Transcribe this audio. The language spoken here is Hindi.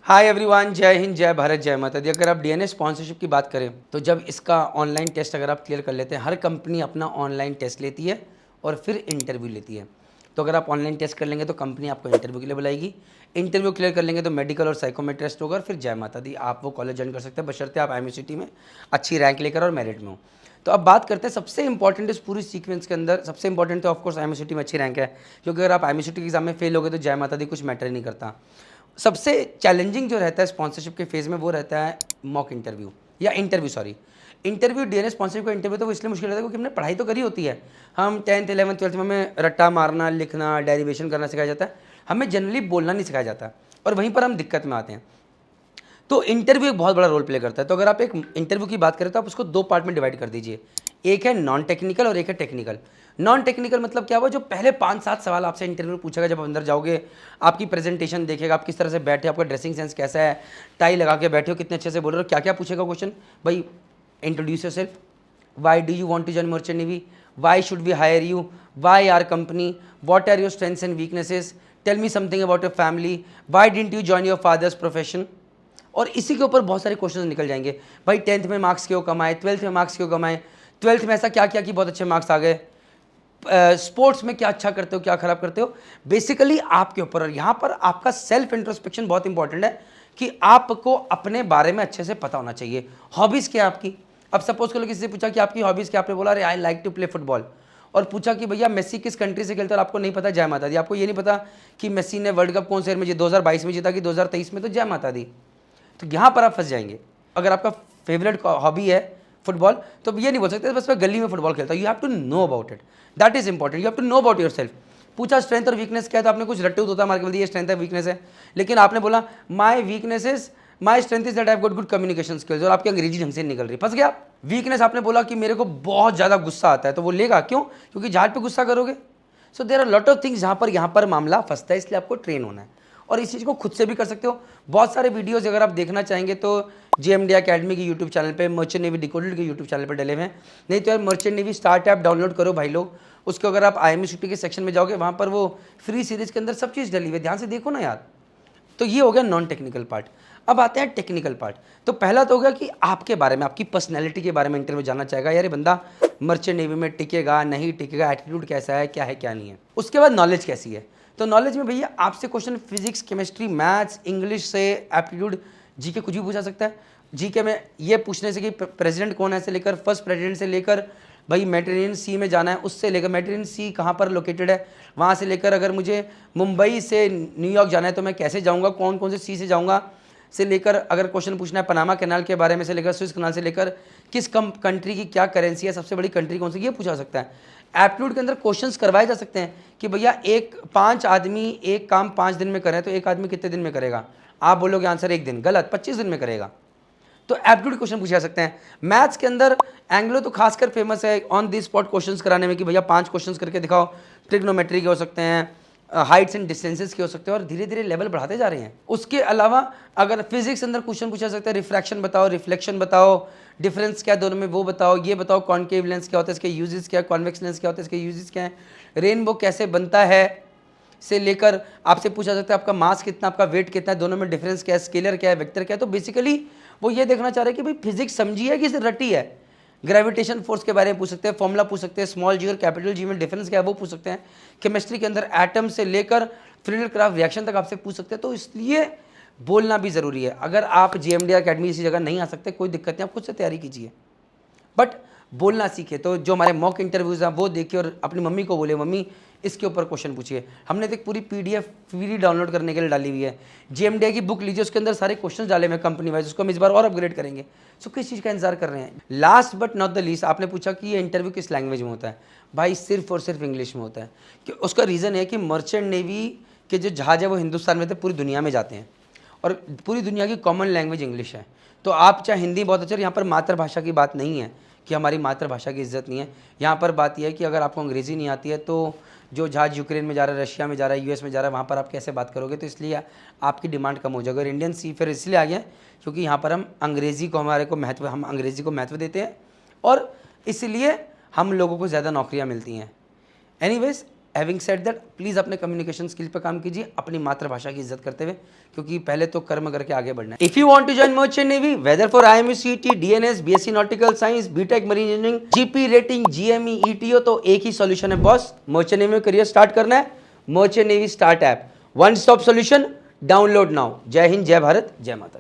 हाय एवरीवन, जय हिंद, जय भारत, जय माता दी। अगर आप डीएनए स्पॉन्सरशिप की बात करें तो जब इसका ऑनलाइन टेस्ट अगर आप क्लियर कर लेते हैं, हर कंपनी अपना ऑनलाइन टेस्ट लेती है और फिर इंटरव्यू लेती है। तो अगर आप ऑनलाइन टेस्ट कर लेंगे तो कंपनी आपको इंटरव्यू के लिए बुलाएगी। इंटरव्यू क्लियर कर लेंगे तो मेडिकल और साइकोमेट्री टेस्ट होगा और फिर जय माता दी, आप वो कॉलेज ज्वाइन कर सकते हैं, बशर्ते आप एमयूसिटी में अच्छी रैंक लेकर और मेरिट में हो। तो अब बात करते हैं सबसे इंपॉर्टेंट इस पूरी सीक्वेंस के अंदर, सबसे इंपॉर्टेंट तो ऑफकोर्स एमयूसिटी में अच्छी रैंक है, क्योंकि अगर आप एमयूसिटी के एग्जाम में फेल हो गए तो जय माता दी कुछ मैटर ही नहीं करता। सबसे चैलेंजिंग जो रहता है स्पॉन्सरशिप के फेज़ में वो रहता है मॉक इंटरव्यू या इंटरव्यू डीएनए स्पॉन्सरशिप का इंटरव्यू तो वो इसलिए मुश्किल रहता है क्योंकि हमने पढ़ाई तो करी होती है। हम 10th 11th 12th में हमें रट्टा मारना, लिखना, डेरिवेशन करना सिखाया जाता है, हमें जनरली बोलना नहीं सिखाया जाता और वहीं पर हम दिक्कत में आते हैं। तो इंटरव्यू एक बहुत बड़ा रोल प्ले करता है। तो अगर आप एक इंटरव्यू की बात करें तो आप उसको दो पार्ट में डिवाइड कर दीजिए, एक है नॉन टेक्निकल और एक है टेक्निकल। नॉन टेक्निकल मतलब क्या हुआ, जो पहले 5-7 सवाल आपसे इंटरव्यू पूछेगा, जब अंदर जाओगे आपकी प्रेजेंटेशन देखेगा, आप किस तरह से बैठे, आपका ड्रेसिंग सेंस कैसा है, टाई लगा के बैठे हो, कितने अच्छे से बोल रहे हो, क्या क्या पूछेगा क्वेश्चन। भाई introduce yourself, why do you want to join merchant navy, why should we hire you, why our company, what are your strengths and weaknesses, tell me something about your family, why didn't you join your father's profession. और इसी के ऊपर बहुत सारे क्वेश्चन निकल जाएंगे। भाई 10th में मार्क्स क्यों कमाए, 12th में मार्क्स क्यों कमाए, 12th में ऐसा क्या किया कि बहुत अच्छे मार्क्स आ गए, स्पोर्ट्स में क्या अच्छा करते हो, क्या खराब करते हो। बेसिकली आपके ऊपर, और यहाँ पर आपका सेल्फ इंट्रोस्पेक्शन बहुत इंपॉर्टेंट है कि आपको अपने बारे में अच्छे से पता होना चाहिए। हॉबीज़ क्या है आपकी। अब सपोज करो किसी से पूछा कि आपकी हॉबीज़ क्या, आपने बोला अरे I like to play football, और पूछा कि भैया मेसी किस कंट्री से खेलता है, और आपको नहीं पता, जय माता दी। आपको ये नहीं पता कि मेसी ने वर्ल्ड कप कौन से ईयर में जीता, 2022 में जीता कि 2023 में, तो जय माता दी। तो यहाँ पर आप फंस जाएंगे। अगर आपका फेवरेट हॉबी है फुटबॉल तो ये नहीं बोल सकते बस मैं गली में फुटबॉल खेलता हूँ। You have to know about it, that is important. You have to know about yourself. पूछा स्ट्रेंथ और वीकनेस क्या है, तो आपने कुछ रट्टू होता मार के बोल दिया ये स्ट्रेंथ है वीकनेस है, लेकिन आपने बोला my weakness is, my strength is that I have got good communication skills, और आपकी अंग्रेजी ढंग से निकल रही, फंस गया। वीकनेस आपने बोला कि मेरे को बहुत ज़्यादा गुस्सा आता है, तो वो लेगा क्यों, क्योंकि जहाज पे गुस्सा करोगे। So there are lot of things जहाँ पर मामला फंसता है, इसलिए आपको ट्रेन होना है और इस चीज़ को खुद से भी कर सकते हो। बहुत सारे वीडियोस अगर आप देखना चाहेंगे तो जेएमडी अकेडमी की यूट्यूब चैनल पे, मर्चेंट नेवी डिकोडेड के यूट्यूब चैनल पर डले हुए हैं। नहीं तो यार merchant navy start app download करो भाई लोग, उसको अगर आप IMCT के सेक्शन में जाओगे वहाँ पर वो फ्री सीरीज के अंदर सब चीज़ डली हुई है, ध्यान से देखो ना यार। तो ये हो गया नॉन टेक्निकल पार्ट। अब आते हैं टेक्निकल पार्ट। तो पहला तो हो गया कि आपके बारे में, आपकी पर्सनैलिटी के बारे में इंटरव्यू जानना चाहेगा, यार ये बंदा मर्चेंट नेवी में टिकेगा नहीं टिकेगा, एटीट्यूड कैसा है क्या नहीं है। उसके बाद नॉलेज कैसी है। तो नॉलेज में भैया आपसे question physics, chemistry, maths, English से एप्टीट्यूड, जीके कुछ भी पूछा सकता है। जीके में ये पूछने से कि प्रेसिडेंट कौन है से लेकर, फर्स्ट प्रेसिडेंट से लेकर, भाई मेडिटेरेनियन सी में जाना है उससे लेकर, मेडिटेरेनियन सी कहाँ पर लोकेटेड है वहाँ से लेकर, अगर मुझे मुंबई से न्यूयॉर्क जाना है तो मैं कैसे जाऊँगा, कौन कौन से सी से जाऊँगा से लेकर, अगर क्वेश्चन पूछना है पनामा कैनाल के बारे में से लेकर, स्विस कैनाल से लेकर, किस कंट्री की क्या करेंसी है, सबसे बड़ी कंट्री कौन सी, ये पूछा सकता है। एप्टीट्यूड के अंदर क्वेश्चंस करवाए जा सकते हैं कि भैया 5 आदमी एक काम 5 दिन में करें तो एक आदमी कितने दिन में करेगा, आप बोलोगे आंसर 1 दिन, गलत, 25 दिन में करेगा। तो एप्टीट्यूड क्वेश्चन पूछे जा सकते हैं। मैथ्स के अंदर एंग्लो तो खासकर फेमस है ऑन दी स्पॉट क्वेश्चंस कराने में कि भैया 5 क्वेश्चंस करके दिखाओ, ट्रिग्नोमेट्री के हो सकते हैं, हाइट्स एंड डिस्टेंसेस के हो सकते हैं, और धीरे धीरे लेवल बढ़ाते जा रहे हैं। उसके अलावा अगर फिजिक्स अंदर क्वेश्चन पूछा सकता है, रिफ्रैक्शन बताओ, रिफ्लेक्शन बताओ, डिफरेंस क्या दोनों में वो बताओ, ये बताओ कॉन्केव लेंस क्या होता है, इसके यूजेस क्या है, कॉन्वेक्स लेंस क्या होता है, इसके यूजेस क्या है, रेनबो कैसे बनता है से लेकर आपसे पूछा सकता है आपका मास कितना, आपका वेट कितना है, दोनों में डिफरेंस क्या है, स्केलर क्या है, वेक्टर क्या है। तो बेसिकली वो ये देखना चाह रहे हैं कि भाई फिजिक्स समझी है कि सिर्फ रटी है। ग्रेविटेशन फोर्स के बारे में पूछ सकते हैं, फॉर्मूला पूछ सकते हैं, स्मॉल जी और कैपिटल जी में डिफरेंस क्या है वो पूछ सकते हैं। केमिस्ट्री के अंदर एटम से लेकर फ्रीडल क्राफ्ट रिएक्शन तक आपसे पूछ सकते हैं। तो इसलिए बोलना भी ज़रूरी है। अगर आप जेएमडी अकेडमी इसी जगह नहीं आ सकते कोई दिक्कत नहीं, आप खुद से तैयारी कीजिए, बट बोलना सीखे। तो जो हमारे मॉक इंटरव्यूज़ हैं वो देखिए और अपनी मम्मी को बोले मम्मी इसके ऊपर क्वेश्चन पूछिए। हमने तो एक पूरी PDF फ्री डाउनलोड करने के लिए डाली हुई है। जेएमडी की बुक लीजिए, उसके अंदर सारे क्वेश्चन डाले हुए कंपनी वाइज, उसको हम इस बार और अपग्रेड करेंगे। सो किस चीज़ का इंतजार कर रहे हैं। Last but not the least, आपने पूछा कि ये इंटरव्यू किस लैंग्वेज में होता है। भाई सिर्फ और सिर्फ इंग्लिश में होता है। कि उसका रीज़न है कि मर्चेंट नेवी के जो जहाज़ है वो हिंदुस्तान में थे, पूरी दुनिया में जाते हैं और पूरी दुनिया की कॉमन लैंग्वेज इंग्लिश है। तो आप चाहे हिंदी बहुत अच्छा, यहाँ पर मातृभाषा की बात नहीं है कि हमारी मातृभाषा की इज्जत नहीं है। यहाँ पर बात यह है कि अगर आपको अंग्रेज़ी नहीं आती है तो जो जहाज यूक्रेन में जा रहा है, रशिया में जा रहा है, US में जा रहा है, वहाँ पर आप कैसे बात करोगे। तो इसलिए आपकी डिमांड कम हो जाएगी। और इंडियन सी फेयर इसलिए आ गया क्योंकि यहाँ पर हम अंग्रेज़ी को हम अंग्रेज़ी को महत्व देते हैं और इसलिए हम लोगों को ज़्यादा नौकरियाँ मिलती हैं। Anyways, having said that, please अपने कम्युनिकेशन स्किल पे काम कीजिए, अपनी मातृभाषा की इज्जत करते हुए, क्योंकि पहले तो कर्म करके आगे बढ़ना है। If you want to join merchant navy whether for IMU CET, DNS, BSc nautical science, BTech marine engineering, GP rating, GME, ETO, तो एक ही सॉल्यूशन है बॉस, मर्चेंट नेवी में करियर स्टार्ट करना है। Merchant navy start app, one stop solution, download now. जय हिंद, जय भारत, जय माता।